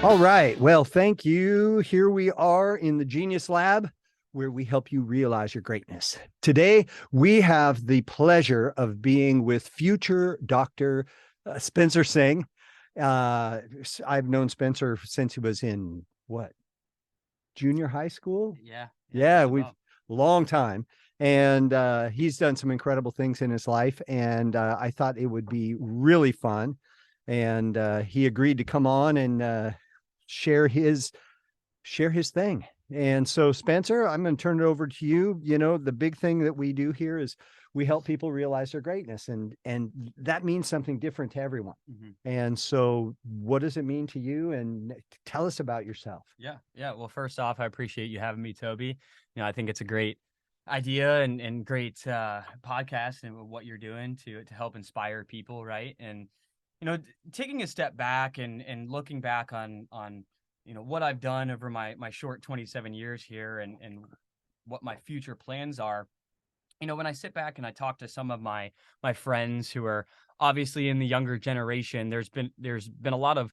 All right. Well, thank you. Here we are in the Genius Lab, where we help you realize your greatness. Today, we have the pleasure of being with future Dr. Spencer Singh. I've known Spencer since he was in what? Junior high school? Yeah, We've long time. And he's done some incredible things in his life. And I thought it would be really fun. And he agreed to come on and share his thing. And so, Spencer, I'm going to turn it over to you. You know, the big thing that we do here is we help people realize their greatness, and that means something different to everyone. Mm-hmm. And so, what does it mean to you? And tell us about yourself. Yeah. Well, first off, I appreciate you having me, Toby. You know, I think it's a great idea and great podcast and what you're doing to help inspire people, right? And you know, taking a step back and looking back on you know what I've done over my short 27 years here and what my future plans are. You know, when I sit back and I talk to some of my friends who are obviously in the younger generation, there's been a lot of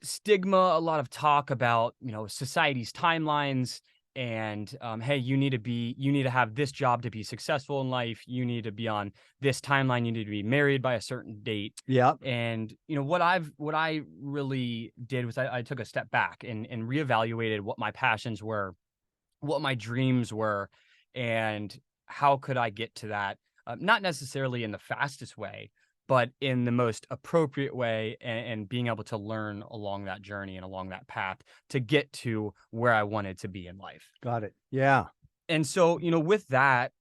stigma, a lot of talk about, you know, society's timelines and hey, you need to have this job to be successful in life. You need to be on this timeline. You need to be married by a certain date. Yeah. And you know what I really did was I took a step back and reevaluated what my passions were, what my dreams were, and how could I get to that, not necessarily in the fastest way, but in the most appropriate way, and being able to learn along that journey and along that path to get to where I wanted to be in life. Got it. Yeah. And so, you know, with that,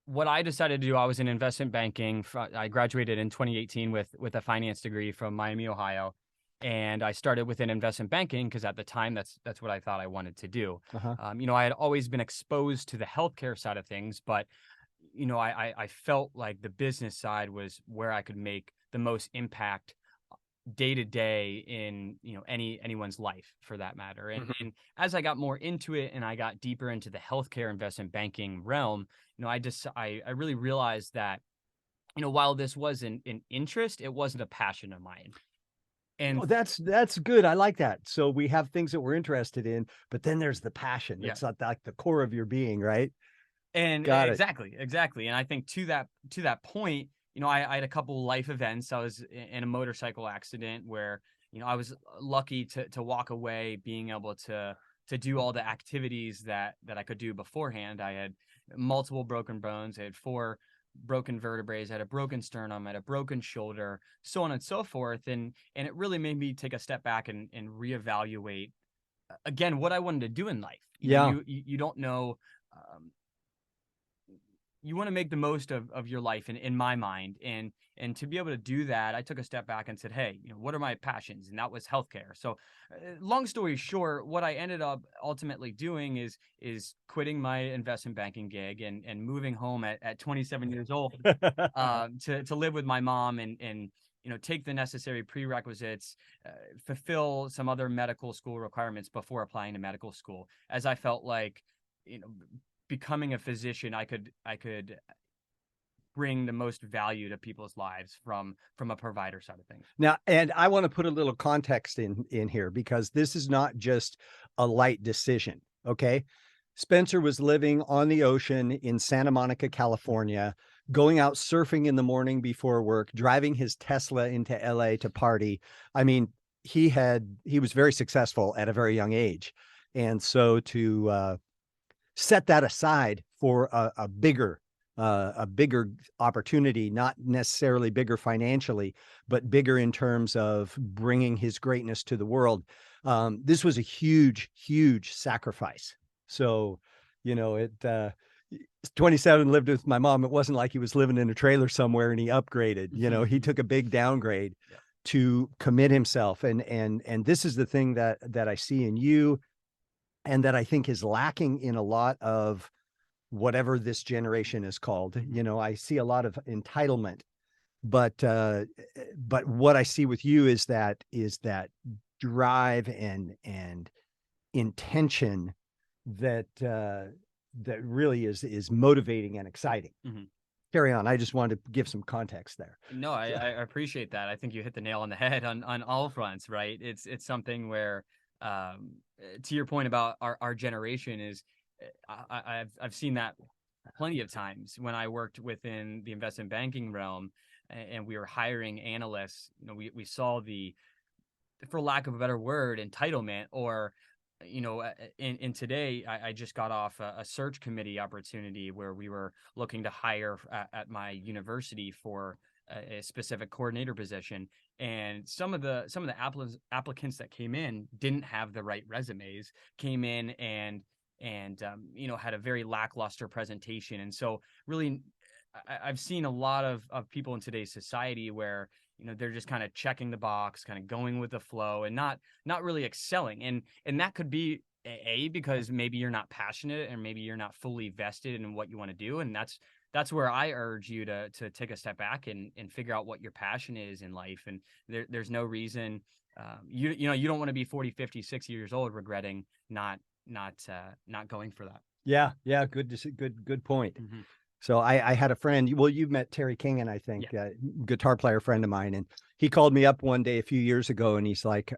what I decided to do, I was in investment banking. I graduated in 2018 with a finance degree from Miami, Ohio. And I started within investment banking because at the time, that's what I thought I wanted to do. Uh-huh. You know, I had always been exposed to the healthcare side of things, but you know, I felt like the business side was where I could make the most impact day to day in, you know, anyone's life for that matter. And as I got more into it and I got deeper into the healthcare investment banking realm, you know, I really realized that, you know, while this was an interest, it wasn't a passion of mine. And that's good. I like that. So we have things that we're interested in, but then there's the passion. Yeah. It's not like the core of your being, right? And Got it. exactly. And I think to that point, you know, I had a couple life events. I was in a motorcycle accident where, you know, I was lucky to walk away being able to do all the activities that I could do beforehand. I had multiple broken bones. I had 4 broken vertebrae. I had a broken sternum. I had a broken shoulder, so on and so forth. And it really made me take a step back and reevaluate again what I wanted to do in life. You know, you don't know. You want to make the most of your life in my mind. And to be able to do that, I took a step back and said, hey, you know, what are my passions? And that was healthcare. So long story short, what I ended up ultimately doing is quitting my investment banking gig and moving home at 27 years old to live with my mom and you know, take the necessary prerequisites, fulfill some other medical school requirements before applying to medical school, as I felt like, you know, becoming a physician, I could bring the most value to people's lives from a provider side of things. Now, and I want to put a little context in here because this is not just a light decision. Okay. Spencer was living on the ocean in Santa Monica, California, going out surfing in the morning before work, driving his Tesla into LA to party. I mean, he was very successful at a very young age. And so to set that aside for a bigger opportunity, not necessarily bigger financially, but bigger in terms of bringing his greatness to the world. This was a huge, huge sacrifice. So, you know, 27, lived with my mom. It wasn't like he was living in a trailer somewhere and he upgraded. You know, he took a big downgrade to commit himself. And this is the thing that I see in you, and that I think is lacking in a lot of whatever this generation is called. You know, I see a lot of entitlement, but what I see with you is that drive and intention that really is motivating and exciting. carry on. I just wanted to give some context there. No, I appreciate that. I think you hit the nail on the head on all fronts, right? It's something where, to your point about our generation is, I've seen that plenty of times when I worked within the investment banking realm, and we were hiring analysts. You know, we saw the, for lack of a better word, entitlement, or in today, I just got off a search committee opportunity where we were looking to hire at my university for a specific coordinator position, and some of the applicants that came in didn't have the right resumes, came in and had a very lackluster presentation. And so really, I've seen a lot of people in today's society where they're just kind of checking the box, kind of going with the flow, and not really excelling. And that could be because maybe you're not passionate, and maybe you're not fully vested in what you want to do. And that's where I urge you to take a step back and figure out what your passion is in life. And there's no reason, you don't want to be 40, 50, 60 years old regretting not going for that. Yeah. Good point. Mm-hmm. So I had a friend, well, you've met Terry King, and I think guitar player friend of mine. And he called me up one day a few years ago, and he's like,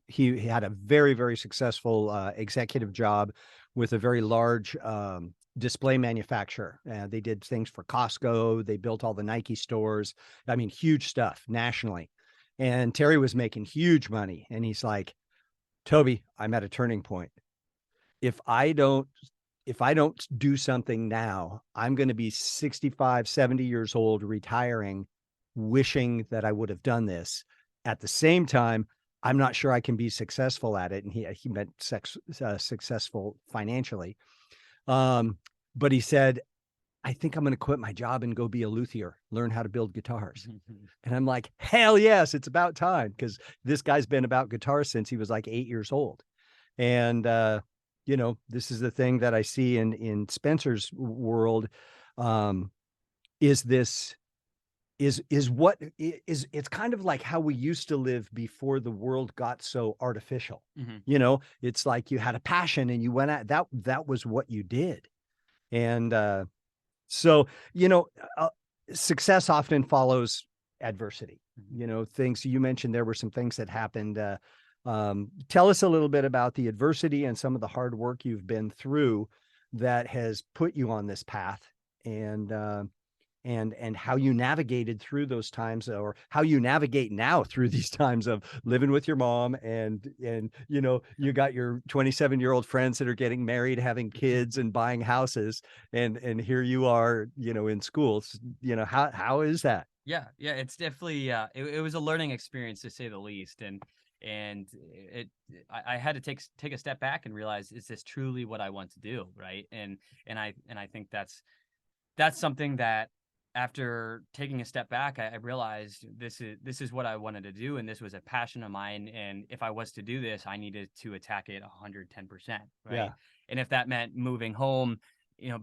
he had a very, very successful executive job with a very large display manufacturer. They did things for Costco. They built all the Nike stores. I mean, huge stuff nationally. And Terry was making huge money. And he's like, Toby, I'm at a turning point. If I don't do something now, I'm going to be 65, 70 years old, retiring, wishing that I would have done this. At the same time, I'm not sure I can be successful at it. And he meant successful financially. But he said, I think I'm going to quit my job and go be a luthier, learn how to build guitars. And I'm like, hell yes, it's about time, because this guy's been about guitars since he was like 8 years old. And, this is the thing that I see in Spencer's world, it's kind of like how we used to live before the world got so artificial. Mm-hmm. It's like you had a passion and you went at that was what you did. And, so, success often follows adversity. Things you mentioned, there were some things that happened. Tell us a little bit about the adversity and some of the hard work you've been through that has put you on this path, and how you navigated through those times, or how you navigate now through these times of living with your mom, and you got your 27-year-old friends that are getting married, having kids, and buying houses, and here you are, in schools. How is that? Yeah, it's definitely it was a learning experience, to say the least. And I had to take a step back and realize, is this truly what I want to do, right? And I think that's something that, after taking a step back, I realized this is what I wanted to do, and this was a passion of mine. And if I was to do this, I needed to attack it 110%, right? Yeah. And if that meant moving home,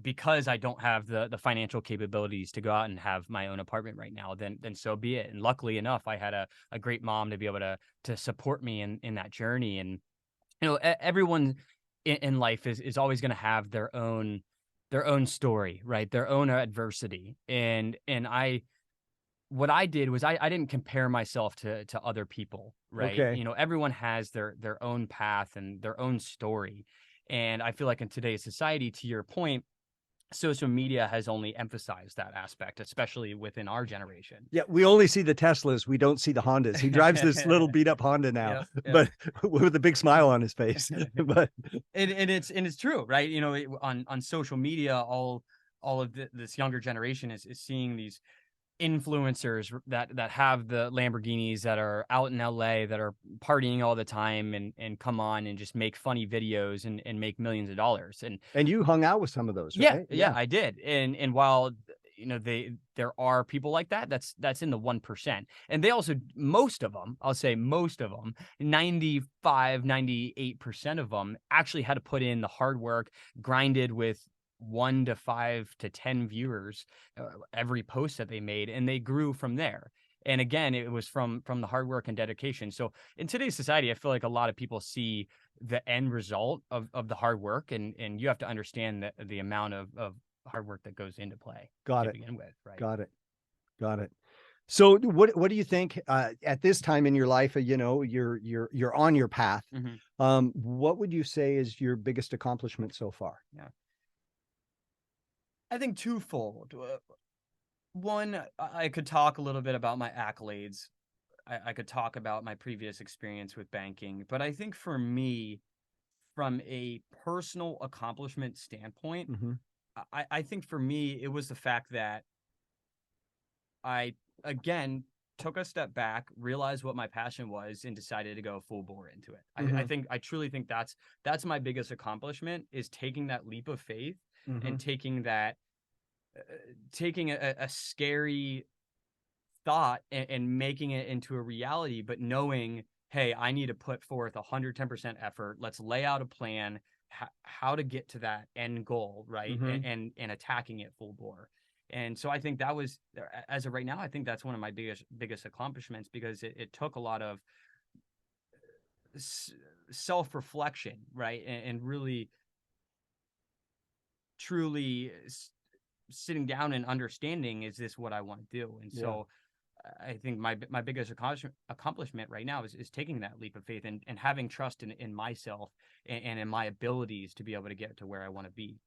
because I don't have the financial capabilities to go out and have my own apartment right now, then so be it. And luckily enough, I had a great mom to be able to support me in that journey. And everyone in life is always going to have their own story, right? Their own adversity. And what I did was I didn't compare myself to other people, right? Okay. Everyone has their own path and their own story. And I feel like in today's society, to your point, social media has only emphasized that aspect, especially within our generation. Yeah, we only see the Teslas. We don't see the Hondas. He drives this little beat up Honda now, but with a big smile on his face. But it's true, right? On social media, all of this younger generation is seeing these influencers that have the Lamborghinis, that are out in LA, that are partying all the time, and come on and just make funny videos and make millions of dollars. And you hung out with some of those, right? Yeah, I did. And while there are people like that, that's in the 1%. And they also, most of them, 95, 98% of them actually had to put in the hard work, grinded with 1 to 5 to 10 viewers every post that they made, and they grew from there. And again, it was from the hard work and dedication. So in today's society, I feel like a lot of people see the end result of the hard work, and you have to understand that the amount of work that goes into play Got to it. begin with, right? Got it. Got it. So what do you think at this time in your life, you're on your path. What would you say is your biggest accomplishment so far? Yeah. I think twofold. One, I could talk a little bit about my accolades. I could talk about my previous experience with banking, but I think for me, from a personal accomplishment standpoint, I think for me, it was the fact that I, again, took a step back, realized what my passion was, and decided to go full bore into it. I truly think that's my biggest accomplishment, is taking that leap of faith and taking a scary thought and making it into a reality, but knowing, hey, I need to put forth 110% effort. Let's lay out a plan, how to get to that end goal, right? And attacking it full bore. And so I think that was, as of right now, I think that's one of my biggest accomplishments, because it took a lot of self-reflection, right? And really, truly sitting down and understanding, is this what I want to do? And so I think my biggest accomplishment right now is taking that leap of faith and having trust in myself and in my abilities to be able to get to where I want to be.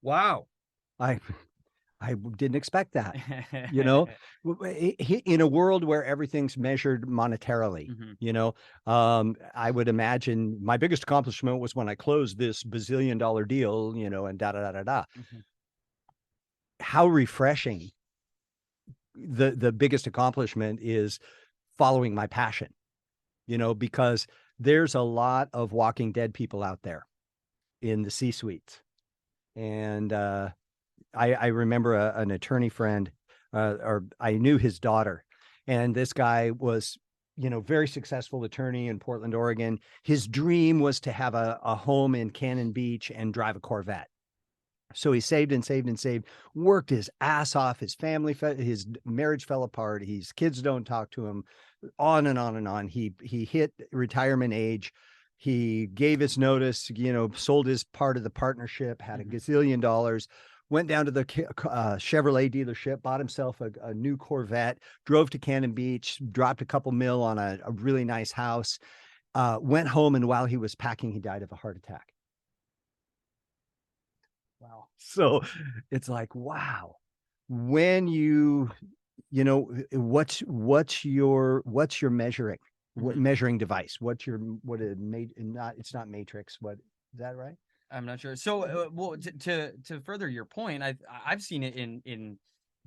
Wow. I didn't expect that. In a world where everything's measured monetarily, I would imagine my biggest accomplishment was when I closed this bazillion-dollar deal, and da da da da da. How refreshing. The biggest accomplishment is following my passion, because there's a lot of Walking Dead people out there in the C-suites. And I remember an attorney friend, or I knew his daughter, and this guy was, very successful attorney in Portland, Oregon. His dream was to have a home in Cannon Beach and drive a Corvette. So he saved and saved and saved, worked his ass off. His his marriage fell apart. His kids don't talk to him, on and on and on. He hit retirement age. He gave his notice, sold his part of the partnership, had a gazillion dollars, went down to the Chevrolet dealership, bought himself a new Corvette, drove to Cannon Beach, dropped a couple mil on a really nice house, went home, and while he was packing, he died of a heart attack. Wow. So it's like, wow, when what's your measuring, measuring device? It's not matrix. What is that, right? I'm not sure. So, well, to further your point, I've seen it in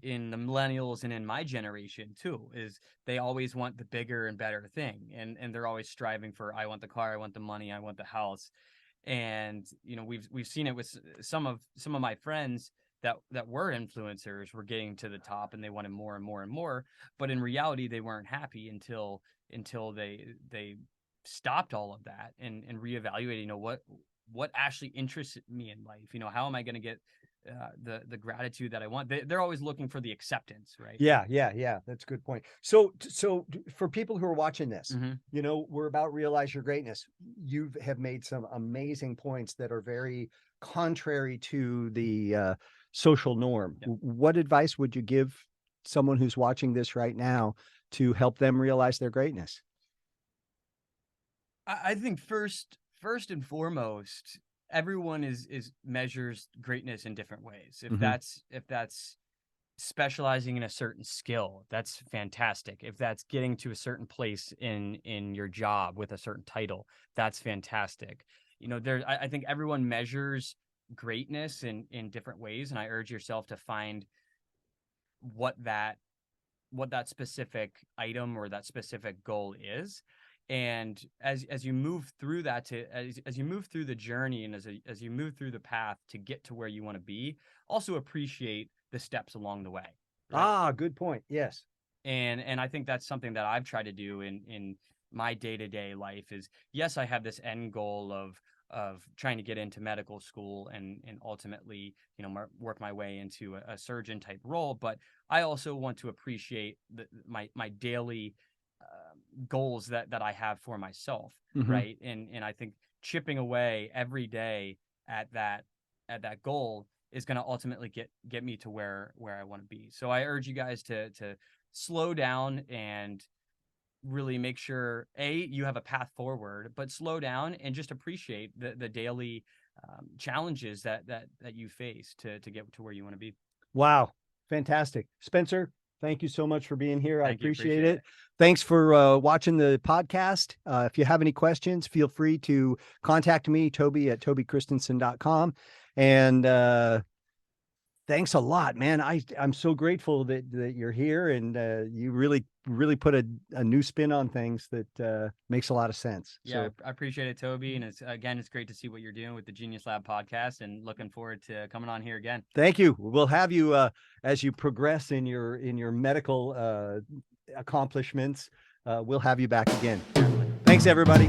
the millennials and in my generation too, is they always want the bigger and better thing, and they're always striving for, I want the car, I want the money, I want the house. And we've seen it with some of my friends that were influencers, were getting to the top, and they wanted more and more and more, but in reality they weren't happy until they stopped all of that and reevaluated, what actually interests me in life, how am I going to get the gratitude that I want. They're always looking for the acceptance, right? Yeah. That's a good point. So for people who are watching this, we're about Realize Your Greatness. You have made some amazing points that are very contrary to the social norm. Yeah. What advice would you give someone who's watching this right now to help them realize their greatness? I think first and foremost, everyone measures greatness in different ways. If that's specializing in a certain skill, that's fantastic. If that's getting to a certain place in your job with a certain title, that's fantastic. I think everyone measures greatness in different ways, and I urge yourself to find what that specific item or that specific goal is. And as you move through that, as you move through the journey, and as you move through the path to get to where you want to be, also appreciate the steps along the way. Right? Good point. Yes. And I think that's something that I've tried to do in my day-to-day life is, yes, I have this end goal of trying to get into medical school and ultimately, work my way into a surgeon type role. But I also want to appreciate my daily goals that I have for myself. Right. And I think chipping away every day at that goal is going to ultimately get me to where I want to be. So I urge you guys to slow down and really make sure you have a path forward, but slow down and just appreciate the daily challenges that you face to get to where you want to be. Wow. Fantastic. Spencer, thank you so much for being here. I Thank you. appreciate it. Thanks for watching the podcast. If you have any questions, feel free to contact me, Toby at tobychristensen.com. And thanks a lot, man. I'm so grateful that you're here, and you really put a new spin on things that makes a lot of sense. Yeah, So, I appreciate it, Toby. And it's great to see what you're doing with the GeniusLab podcast, and looking forward to coming on here again. thank you. We'll have you as you progress in your medical accomplishments. We'll have you back again. Thanks, everybody.